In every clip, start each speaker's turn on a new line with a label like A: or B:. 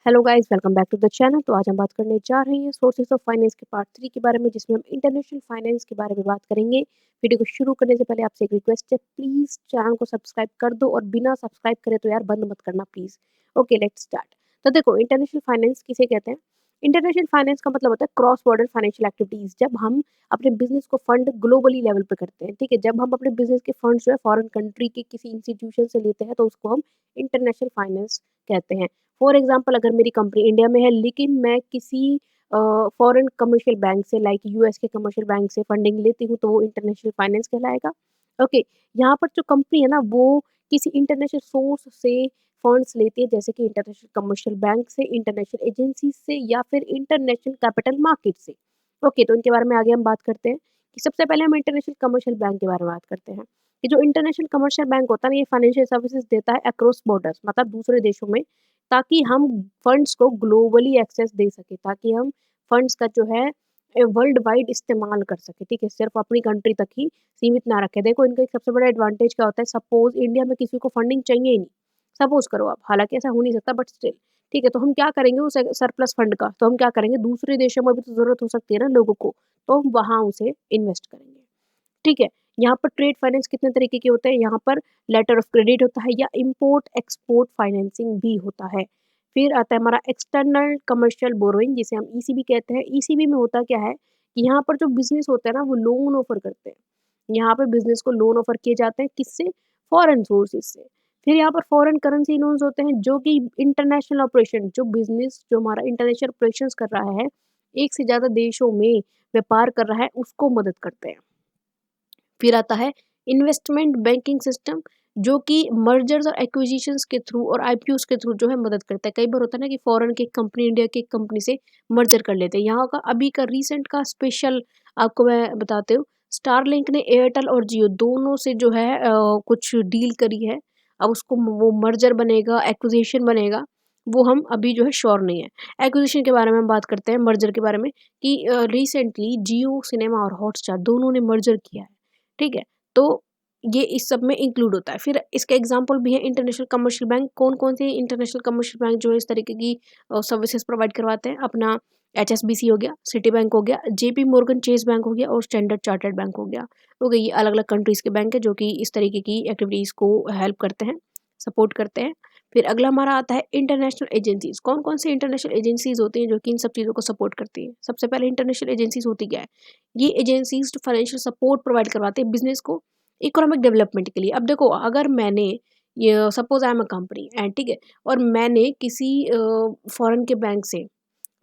A: Hello guys, welcome back to the channel. तो आज हम बात करने जा रहे हैं सोर्सेस ऑफ फाइनेंस के पार्ट 3 के बारे में, जिसमें हम इंटरनेशनल फाइनेंस के बारे में बात करेंगे। वीडियो को शुरू करने से पहले आपसे एक रिक्वेस्ट है, प्लीज़ चैनल को सब्सक्राइब कर दो और बिना सब्सक्राइब करे तो यार बंद मत करना प्लीज़। Okay, let's start. तो देखो, इंटरनेशनल फाइनेंस किसे कहते हैं? इंटरनेशनल फाइनेंस का मतलब होता है क्रॉस बॉर्डर फाइनेंशियल एक्टिविटीज़। जब हम अपने बिज़नेस को फंड ग्लोबली लेवल पे करते हैं, ठीक है? जब हम अपने बिज़नेस के फंड्स जो है फॉरेन कंट्री के किसी इंस्टीट्यूशन से लेते हैं तो उसको हम इंटरनेशनल फाइनेंस कहते हैं। फॉर एग्जाम्पल, अगर मेरी कंपनी इंडिया में है लेकिन मैं किसी फॉरेन कमर्शियल बैंक से लाइक यूएस के कमर्शियल बैंक से फंडिंग लेती हूँ तो वो इंटरनेशनल फाइनेंस कहलाएगा। ओके, यहाँ पर जो कंपनी है ना वो किसी इंटरनेशनल सोर्स से फंड्स लेती है, जैसे कि इंटरनेशनल कमर्शियल बैंक से, इंटरनेशनल एजेंसी से या फिर इंटरनेशनल कैपिटल मार्केट से। ओके, तो इनके बारे में आगे हम बात करते हैं कि सबसे पहले हम इंटरनेशनल कमर्शियल बैंक के बारे में बात करते हैं। कि जो इंटरनेशनल कमर्शियल बैंक होता है ना, ये फाइनेंशियल सर्विसेज देता है अक्रॉस बॉर्डर्स, मतलब दूसरे देशों में, ताकि हम फंड्स को ग्लोबली एक्सेस दे सकें, ताकि हम फंड्स का जो है वर्ल्ड वाइड इस्तेमाल कर सकें, ठीक है? सिर्फ अपनी कंट्री तक ही सीमित ना रखें। देखो, इनका एक सबसे बड़ा एडवांटेज क्या होता है, सपोज इंडिया में किसी को फंडिंग चाहिए ही नहीं, सपोज करो आप, हालांकि ऐसा हो नहीं सकता बट स्टिल, ठीक है? तो हम क्या करेंगे उस सरप्लस फंड का, तो हम क्या करेंगे, दूसरे देशों में भी तो जरूरत हो सकती है ना लोगों को, तो हम वहां उसे इन्वेस्ट करेंगे, ठीक है? यहाँ पर ट्रेड फाइनेंस कितने तरीके के होते हैं, यहाँ पर लेटर ऑफ क्रेडिट होता है या इम्पोर्ट एक्सपोर्ट फाइनेंसिंग भी होता है। फिर आता है हमारा एक्सटर्नल कमर्शियल बोरोइंग, जिसे हम ईसीबी कहते हैं। ईसीबी में होता क्या है कि यहाँ पर जो बिजनेस होता है ना वो लोन ऑफर करते हैं। यहाँ पे बिजनेस को लोन ऑफर किए जाते हैं, किससे? फॉरेन सोर्सेज से। फिर यहाँ पर फॉरेन करेंसी लोन्स होते हैं, जो कि इंटरनेशनल ऑपरेशन, जो बिजनेस जो हमारा इंटरनेशनल ऑपरेशंस कर रहा है, एक से ज्यादा देशों में व्यापार कर रहा है, उसको मदद करते हैं। फिर आता है इन्वेस्टमेंट बैंकिंग सिस्टम, जो कि मर्जर्स और एक्विजिशंस के थ्रू और आईपीओस के थ्रू जो है मदद करता है। कई बार होता है ना कि फॉरेन की कंपनी इंडिया की कंपनी से मर्जर कर लेते हैं। यहाँ का अभी का रीसेंट का स्पेशल आपको मैं बताती हूँ। स्टारलिंक ने एयरटेल और जियो दोनों से जो है कुछ डील करी है। अब उसको वो मर्जर बनेगा, एक्विजिशन बनेगा, वो हम अभी जो है श्योर नहीं है। एक्विजिशन के बारे में हम बात करते हैं, मर्जर के बारे में, कि रिसेंटली जियो सिनेमा और हॉटस्टार दोनों ने मर्जर किया है, ठीक है? तो ये इस सब में इंक्लूड होता है। फिर इसके एग्जांपल भी है इंटरनेशनल कमर्शियल बैंक। कौन-कौन से इंटरनेशनल कमर्शियल बैंक जो है इस तरीके की सर्विसेज प्रोवाइड करवाते हैं? अपना एचएसबीसी हो गया, सिटी बैंक हो गया, जेपी मॉर्गन चेस बैंक हो गया और स्टैंडर्ड चार्टर्ड बैंक हो गया। ओके, ये अलग-अलग कंट्रीज के बैंक है जो कि इस तरीके की एक्टिविटीज को हेल्प करते हैं, सपोर्ट करते हैं। फिर अगला हमारा आता है इंटरनेशनल एजेंसीज। कौन-कौन से इंटरनेशनल एजेंसीज होती हैं जो कि इन सब चीज़ों को सपोर्ट करती हैं? सबसे पहले इंटरनेशनल एजेंसीज होती क्या है? ये एजेंसीज फाइनेंशियल सपोर्ट प्रोवाइड करवाते हैं बिजनेस को इकोनॉमिक डेवलपमेंट के लिए। अब देखो, अगर मैंने ये suppose I am a company and, ठीक है, और मैंने किसी फॉरेन के बैंक से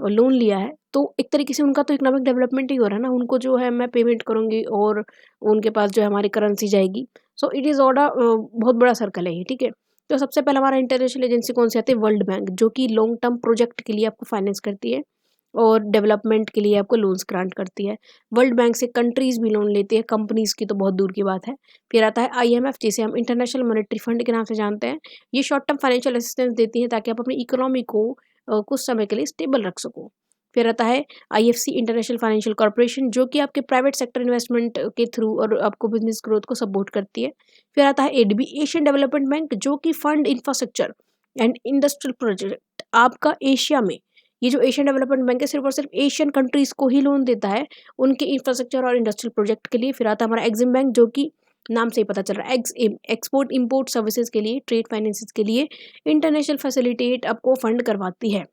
A: लोन लिया है, तो एक तरीके से उनका तो इकोनॉमिक डेवलपमेंट ही हो रहा है ना। उनको जो है मैं पेमेंट करूंगी और उनके पास जो है हमारी करेंसी जाएगी। सो इट इज़ ऑर्डर, बहुत बड़ा सर्कल है ये, ठीक है? तो सबसे पहले हमारा इंटरनेशनल एजेंसी कौन सी आती है? वर्ल्ड बैंक, जो कि लॉन्ग टर्म प्रोजेक्ट के लिए आपको फाइनेंस करती है और डेवलपमेंट के लिए आपको लोन्स ग्रांट करती है। वर्ल्ड बैंक से कंट्रीज़ भी लोन लेती है, कंपनीज़ की तो बहुत दूर की बात है। फिर आता है आईएमएफ, जिसे हम इंटरनेशनल मॉनेटरी फंड के नाम से जानते हैं। ये शॉर्ट टर्म फाइनेंशियल असिस्टेंस देती है ताकि आप अपनी इकोनॉमी को कुछ समय के लिए स्टेबल रख सको। फिर आता है आईएफसी, इंटरनेशनल फाइनेंशियल कॉर्पोरेशन, जो कि आपके प्राइवेट सेक्टर इन्वेस्टमेंट के थ्रू और आपको बिजनेस ग्रोथ को सपोर्ट करती है। फिर आता है एडबी, एशियन डेवलपमेंट बैंक, जो कि fund infrastructure and industrial project आपका एशिया में, ये जो एशियन डेवलपमेंट बैंक है सिर्फ और सिर्फ एशियन कंट्रीज को ही लोन देता है उनके इंफ्रास्ट्रक्चर और इंडस्ट्रियल प्रोजेक्ट के लिए। फिर आता है हमारा एग्जिम बैंक, जो कि नाम से ही पता चल रहा है, एक्सपोर्ट इंपोर्ट सर्विसेज के लिए, ट्रेड फाइनेंसेस के लिए इंटरनेशनल फैसिलिटेट आपको फंड करवाती है।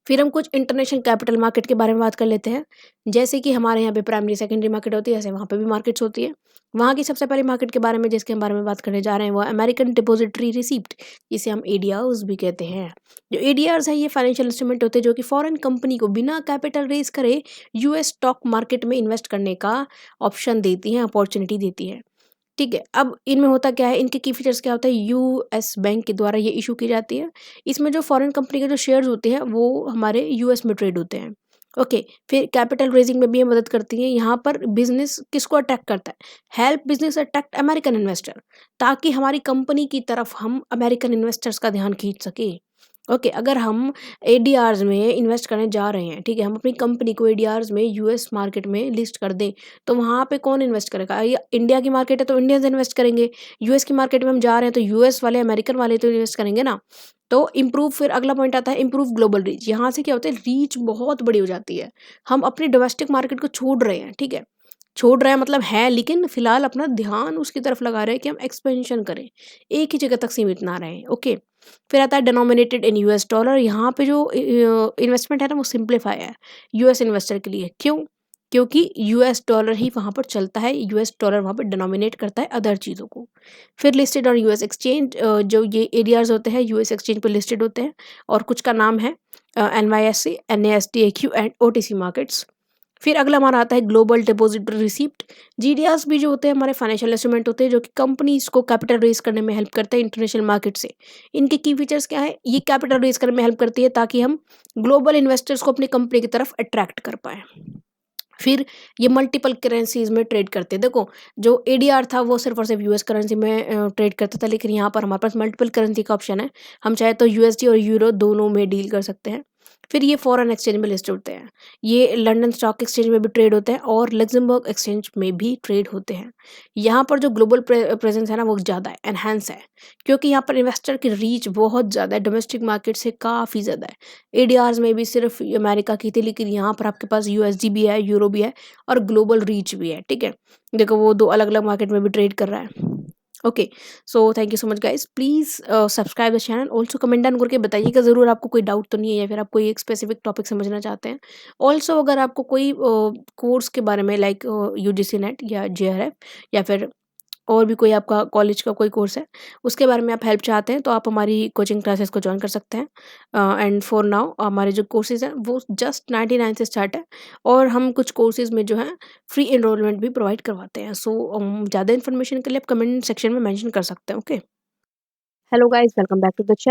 A: फिर हम कुछ इंटरनेशनल कैपिटल मार्केट के बारे में बात कर लेते हैं। जैसे कि हमारे यहाँ पे प्राइमरी सेकेंडरी मार्केट होती है, ऐसे वहाँ पे भी मार्केट्स होती है। वहाँ की सबसे पहली मार्केट के बारे में जिसके हम बारे में बात करने जा रहे हैं वो अमेरिकन डिपॉजिटरी रिसिप्ट, जिसे हम एडीआर्स भी कहते हैं। जो एडीआर्स है, ये फाइनेंशियल इंस्ट्रूमेंट होते हैं जो कि फॉरेन कंपनी को बिना कैपिटल रेज करे यूएस स्टॉक मार्केट में इन्वेस्ट करने का ऑप्शन देती हैं, अपॉर्चुनिटी देती है, ठीक है? अब इनमें होता क्या है, इनके की फीचर्स क्या होता है, यूएस बैंक के द्वारा ये इशू की जाती है। इसमें जो फॉरेन कंपनी के जो शेयर्स होते हैं वो हमारे यूएस में ट्रेड होते हैं। ओके, फिर कैपिटल रेजिंग में भी ये मदद करती है। यहाँ पर बिजनेस किसको अट्रैक्ट करता है? Help business attract American investor, ताकि हमारी कंपनी की तरफ हम अमेरिकन इन्वेस्टर्स का ध्यान खींच सके। ओके, अगर हम एडीआर्स में इन्वेस्ट करने जा रहे हैं, ठीक है, हम अपनी कंपनी को एडीआर्स में यूएस मार्केट में लिस्ट कर दें, तो वहाँ पे कौन इन्वेस्ट करेगा? या इंडिया की मार्केट है तो इंडियंस इन्वेस्ट करेंगे, यूएस की मार्केट में हम जा रहे हैं तो यूएस वाले, अमेरिकन वाले तो इन्वेस्ट करेंगे ना। तो इम्प्रूव, फिर अगला पॉइंट आता है इम्प्रूव ग्लोबल रीच। यहाँ से क्या होता है, रीच बहुत बड़ी हो जाती है। हम अपनी डोमेस्टिक मार्केट को छोड़ रहे हैं, ठीक है, छोड़ रहे हैं मतलब है, लेकिन फिलहाल अपना ध्यान उसकी तरफ लगा रहे हैं कि हम एक्सपेंशन करें, एक ही जगह तक सीमित ना रहें। ओके, फिर आता है डिनोमिनेटेड इन यूएस डॉलर। यहाँ पे जो इन्वेस्टमेंट है ना वो सिंप्लीफाई है यूएस इन्वेस्टर के लिए। क्यों? क्योंकि यूएस डॉलर ही वहाँ पर चलता है, यूएस डॉलर वहाँ पर डिनोमिनेट करता है अदर चीज़ों को। फिर लिस्टेड ऑन यूएस एक्सचेंज, जो ये एरियाज होते हैं यूएस एक्सचेंज पर लिस्टेड होते हैं, और कुछ का नाम है NYSE, NASDAQ and OTC markets. फिर अगला हमारा आता है ग्लोबल डिपॉजिटरी रिसिप्ट। जीडीआर्स भी जो होते हैं हमारे फाइनेंशियल इंस्ट्रूमेंट होते हैं जो कि कंपनीज को कैपिटल रेज करने में हेल्प करते हैं इंटरनेशनल मार्केट से। इनके की फीचर्स क्या है? ये कैपिटल रेज करने में हेल्प करती है ताकि हम ग्लोबल इन्वेस्टर्स को अपनी कंपनी की तरफ अट्रैक्ट कर पाएँ। फिर ये मल्टीपल करेंसीज़ में ट्रेड करते हैं। देखो, जो एडीआर था वो सिर्फ़ और सिर्फ़ यूएस करेंसी में ट्रेड करता था, लेकिन यहाँ पर हमारे पास मल्टीपल करेंसी का ऑप्शन है। हम चाहे तो यूएसडी और यूरो दोनों में डील कर सकते हैं। फिर ये फॉरेन एक्सचेंज में लिस्ट होते हैं। ये लंदन स्टॉक एक्सचेंज में भी ट्रेड होते हैं और लक्ज़मबर्ग एक्सचेंज में भी ट्रेड होते हैं। यहाँ पर जो ग्लोबल प्रेज़ेंस है ना वो ज़्यादा है, एनहांस है, क्योंकि यहाँ पर इन्वेस्टर की रीच बहुत ज़्यादा है, डोमेस्टिक मार्केट से काफ़ी ज़्यादा है। एडीआर्स में भी सिर्फ अमेरिका की थी, लेकिन यहाँ पर आपके पास यूएसडी भी है, यूरो भी है और ग्लोबल रीच भी है, ठीक है। देखो वो 2 अलग-अलग मार्केट में भी ट्रेड कर रहा है। Okay, so thank you so much guys, please subscribe the channel, also comment down करके बताइएगा ज़रूर आपको कोई डाउट तो नहीं है या फिर आप कोई एक स्पेसिफिक टॉपिक समझना चाहते हैं। ऑल्सो अगर आपको कोई कोर्स के बारे में लाइक यूजीसी नेट या जेआरएफ या फिर और भी कोई आपका कॉलेज का कोई कोर्स है, उसके बारे में आप हेल्प चाहते हैं तो आप हमारी कोचिंग क्लासेस को जॉइन कर सकते हैं। एंड फॉर नाउ हमारे जो कोर्सेज़ हैं वो जस्ट 99 से स्टार्ट है, और हम कुछ कोर्सेज़ में जो है फ्री एनरोलमेंट भी प्रोवाइड करवाते हैं। सो ज़्यादा इन्फॉर्मेशन के लिए आप कमेंट सेक्शन में मेंशन कर सकते हैं। Okay. Hello guys, welcome back to the channel.